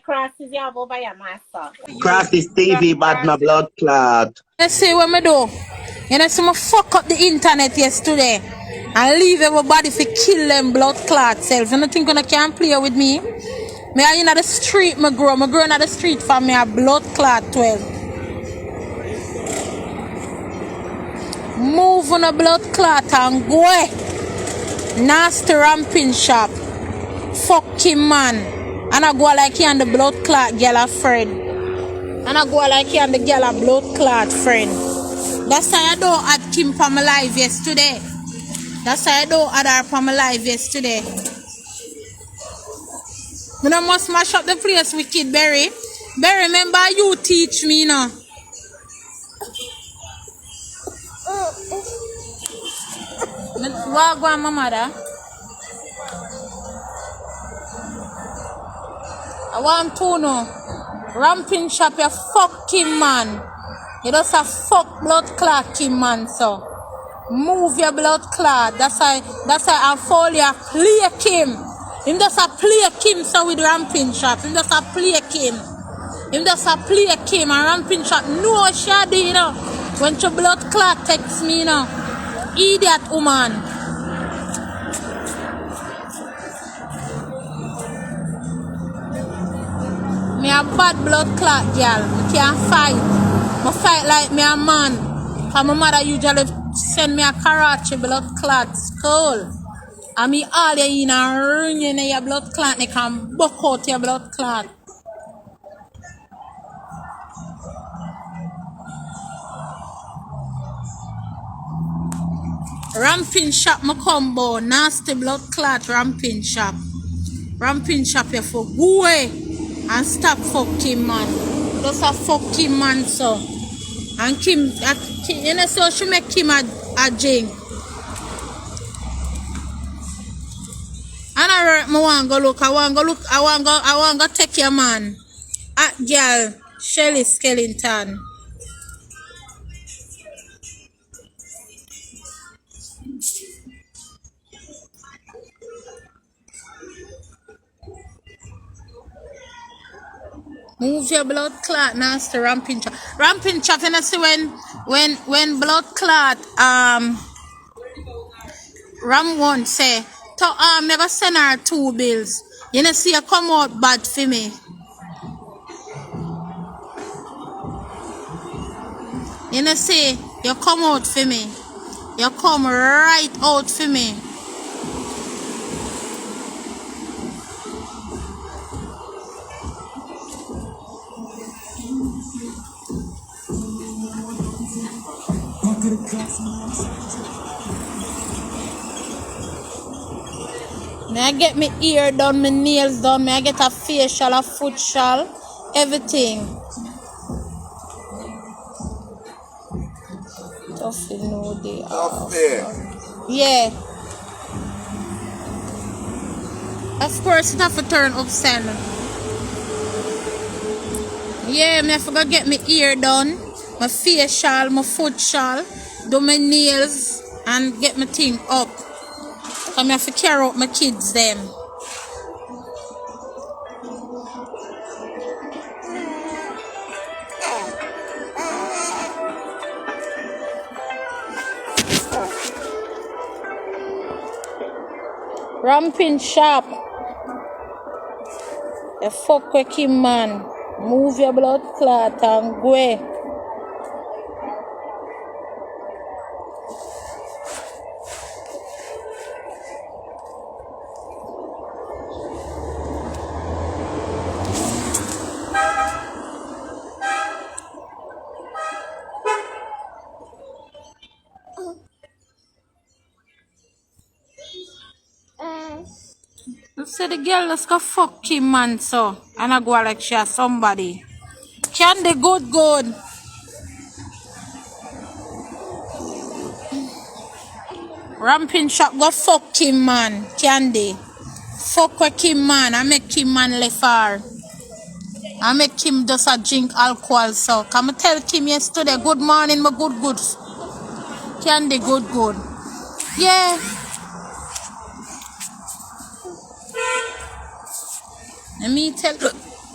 crosses you have over your master? Crosses TV, bad my blood clot. Let's see what me do. You know, so I fuck up the internet yesterday and leave everybody for kill them blood clot self. You don't think you can play with me? Me are in the street, me grow in the street for me a blood clot 12. Move on a blood clot and go. Nasty ramping shop. Fuck him, man. And I go like he and the blood clot girl a friend. And I go like he and the girl a blood clot friend. That's why I don't add Kim for my life yesterday. That's why I don't add her for my life yesterday. I must mash up the place with Kid Berry. Berry, remember you teach me, you know. What go on, my mother? I want to know. Ramping shop, you fucking man. You just a fuck blood clot, Kim, man, so. Move your blood clot. That's why I fall you play Kim. Him just a play Kim, so with ramping shop. Him just a play Kim. Him just a play Kim and ramping shop. No shady, you know. When your blood clot text me, you know. Idiot woman. Me a bad blood clot girl. I can't fight. I fight like me a man. Cause my mother usually send me a Karachi blood clot skull. And me all you in and ring in your blood clot. They can buck out your blood clot. Ramping shop my combo. Nasty blood clot ramping shop. Ramping shop you for go away and stop fucking man. Just a fucking man so. And Kim, you know, so she make Kim a jing. And I want to go look. I want to go take your man. At girl, Shelly Skellington. Move your blood clot, nasty ramping chop. Ramping chop, you know, see when blood clot Ram one say to never send her 2 bills. You know, see you come out bad for me. You know, see you come out for me. You come right out for me. May I get my ear done, my nails done, may I get a facial, a foot shal, everything. Tuffy no day. Tuffy. Yeah. Of course it have to turn upside. Yeah, me I forgot get my ear done, my facial, my foot shal, do my nails and get my thing up. I have to carry out my kids them. Ramping shop. You fuck with him, man. Move your blood clot and go. So the girl just go fuck him, man, so. And I go like she has somebody. Can they good? Ramping shop go fuck him, man. Can they? Fuck with him, man. I make him man left her. I make him just a drink alcohol, so. Come tell Kim yesterday, good morning, my good. Can they good? Yeah. Let me tell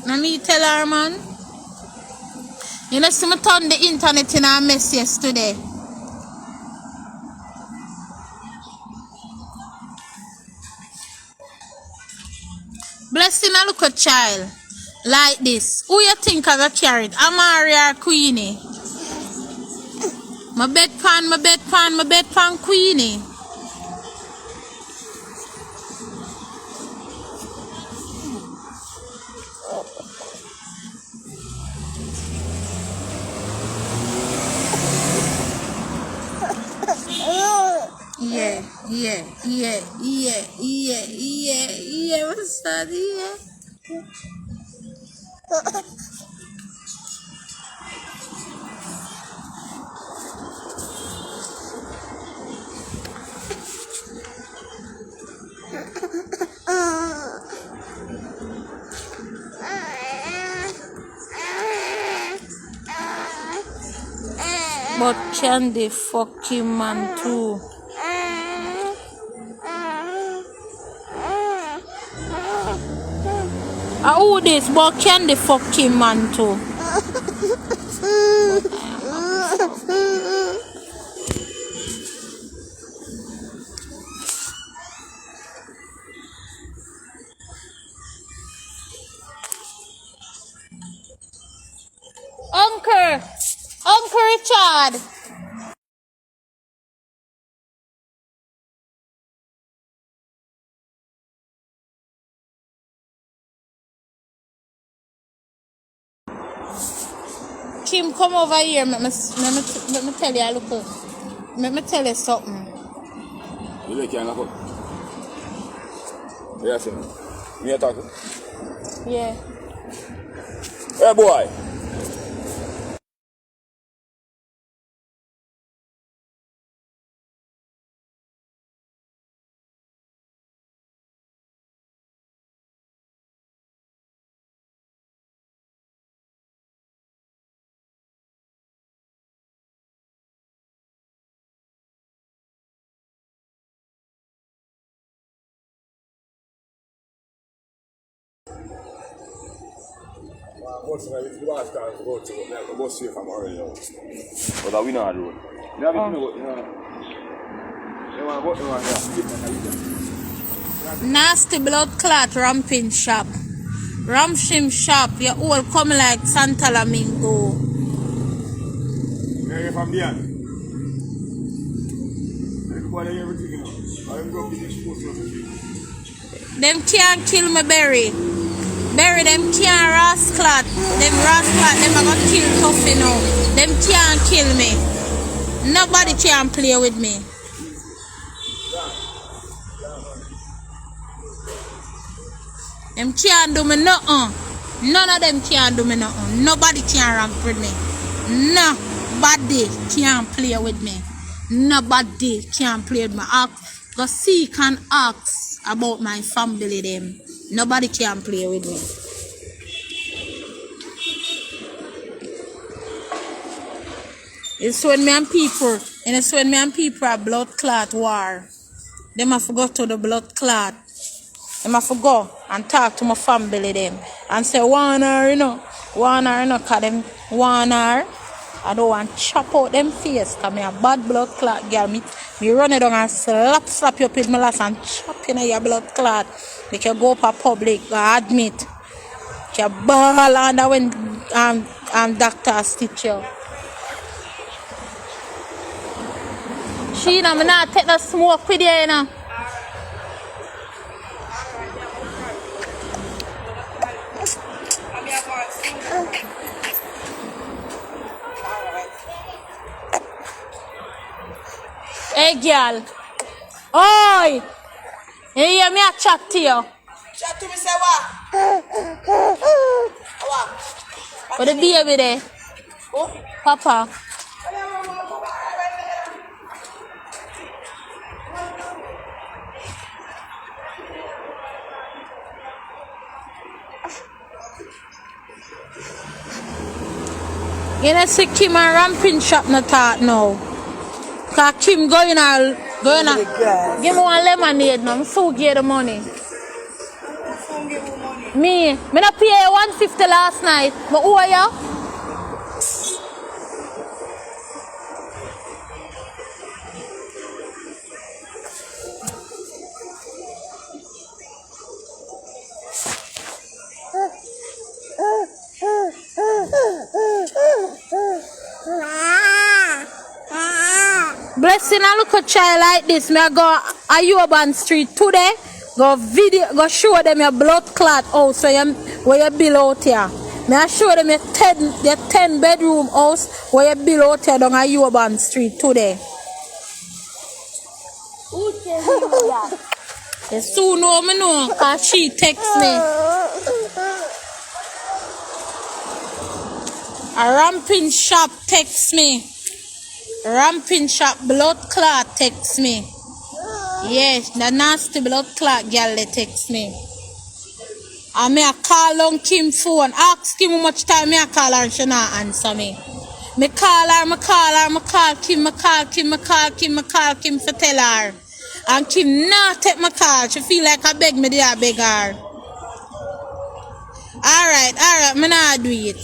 Let me tell her, man. You know, see me turn the internet in a mess yesterday. Blessing a look a child like this. Who you think I got carried? Amari or Queenie? My bed pan Queenie. Yeah. What's that? Yeah. But can the fucking man too? Who this? But can the fucking man too? Uncle Richard. Kim, come over here. Let me tell you a little. Let me tell you something. You like your uncle? Yes, sir. Me talking? Yeah. Hey, boy. But we know how to do it. Nasty blood clot ramping shop. Ramshim shop. Your all come like Santa Lamingo. Yeah, from there. Them can't kill me, Berry. Berry, them can't rasclat. Them rasclat, them are gonna kill Tuffy now. Them can't kill me. Nobody can play with me. Them can't do me nothing. None of them can do me nothing. Nobody can rank with me. Nobody can play with me. Nobody can play with me. Go seek and ask about my family them. Nobody can play with me. It's when me and people are blood clot war. Them have to go to the blood clot. Them have to go and talk to my family them and say Warner, cause them Warner. I don't want to chop out them face because me a bad blood clot girl. Me run it down and slap you up with my lass and chop in your blood clot. Make you go up a public, admit. Make you ball under when doctor stitch you. Sheena, me not take the smoke with you, Hey, girl. Oi! You hear me a chat to you? Chat to me, say what? What? What the baby there? Who? Papa. You know, see Kim and ramping shop not talk now. Cause Kim going on. Give me one lemonade now. I'm so give the money. Who give you money? Me not pay you 150 last night. But who are you? Blessing a look a child like this. Me I go a Yoban Street today. Go show them your blood clot house where you build out here. Me I show them your 10 bedroom house where you build out here down a Yoban Street today. Who tell you that? You soon know me know because she text me. A ramping shop text me. Ramping shop blood clot text me. Yes, the nasty blood clot girl they text me. And me a call on Kim phone. Ask Kim how much time me a call her and she not answer me. Me call Kim for tell her. And Kim not take my call. She feel like I beg me, I beg her. Alright, me not do it.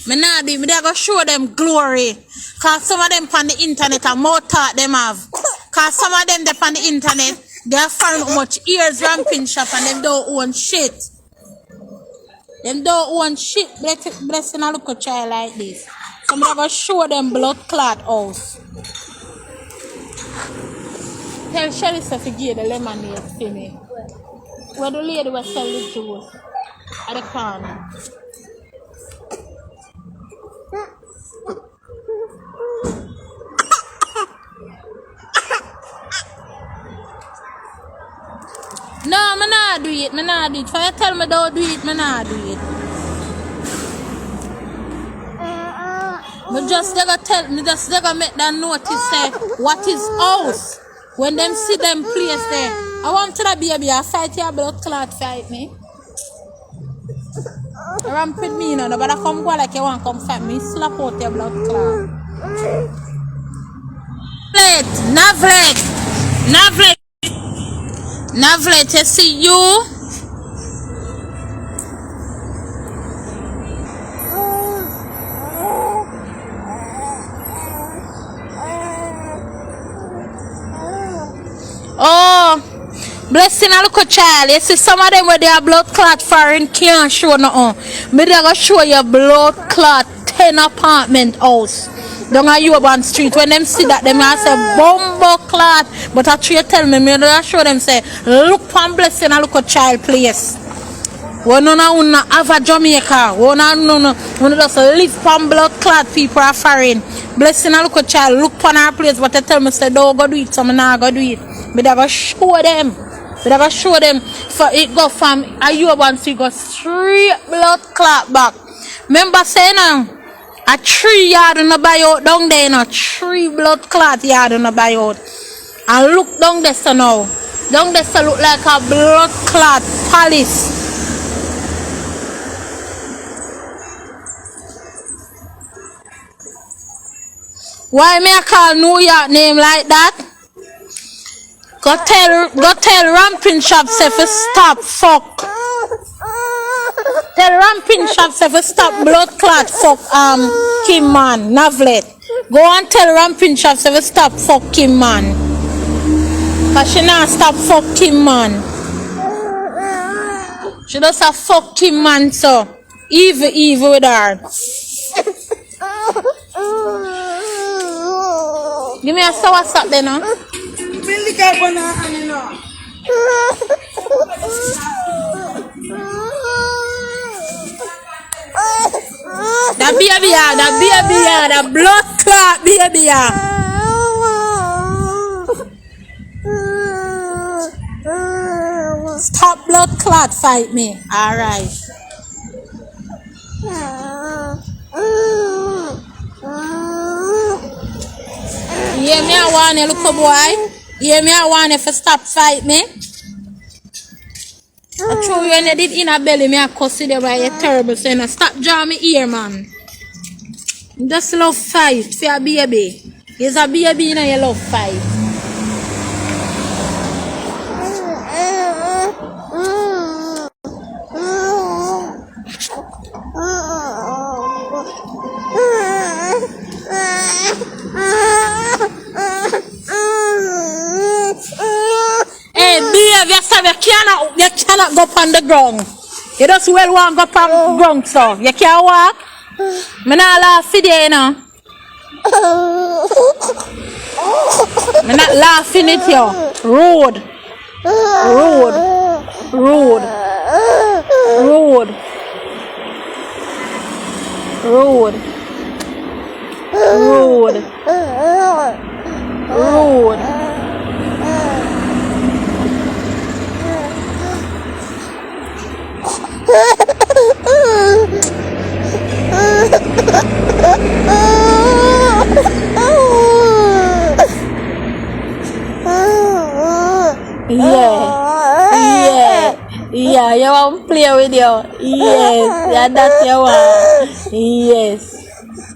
Me not do it. Me they go show them glory. Cause some of them on the internet are more thought them have. Cause some of them on the internet, they have found how much ears ramping shop and them don't own shit. Them don't own shit. Blessing a look a child like this. Somebody go show them blood clot house. Tell Shelly to give the lemonade to me. Where the lady was selling the juice at the corner. No, me not do it. If you tell me don't do it, me not do it. Me just gonna make that notice say what is house. When them see them place there. I want to baby I fight your blood clot fight me. Ramp with me no, but I come go like you want to come fight me, slap out your blood clot. Navlet, you see you? Oh, blessing a look a child. You see some of them where they are blood clot foreign can't show nothing. Me they go show you blood clot 10 apartment house. Down a Yoban Street. When them see that, them I say bumbo clot. But actually you tell me I show them say, look from blessing a look a child place. We no have a Jamaica. We no just live from blood clot people are foreign. Blessing a look a child, look on our place, but they tell me say don't go do it, so I not go do it. But I go show them. For it go from a Yoban Street go straight blood clot back. Remember saying now? A 3 yard on the buyout down there, no 3 blood clot yard on the buyout. And look down there so now. Down there so look like a blood clot palace. Why me I call New York name like that? Go tell ramping shop say for stop fuck. Tell ramping shop say for stop blood clot fuck Kim man Navlet. Go and tell ramping shop say for stop fuck Kim man. Cause she not stop fuck Kim man. She does a fuck Kim man so evil with her. Give me a sour sap then no. The blood clot baby. Stop blood clot fight me. Alright. Yeah, me I want you, little boy. Yeah, me I want you to stop fight me. I throw you when you did in a belly, me I cuss you by you terrible. So you stop drawing me ear, man. Just love fight for a baby. He's a baby, you know you love fight. walk up on the ground. You just well walk up on the ground, so you can't walk. Me not laugh for you, you know. Me not laughing at you. Rude. Rude. Rude. Rude. Rude. Rude. Rude. Yeah, you want to play with you? Yes, yeah, that's your one. Yes,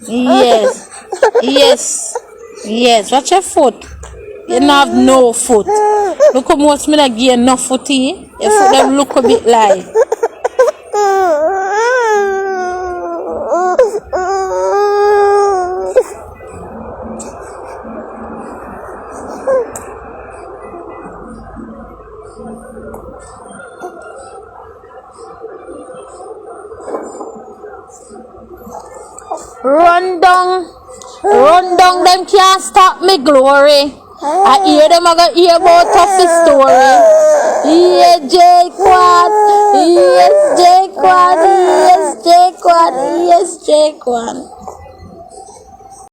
yes, yes, yes. Watch your foot. You don't have no foot. Look how much me not give enough foot here. Your foot them look a bit like. Run down, them can't stop me glory. I hear them, I got hear about Tuffy story. Yes, J-Quad, yes, J-Quad, yes, J-Quad, yes, J-Quad.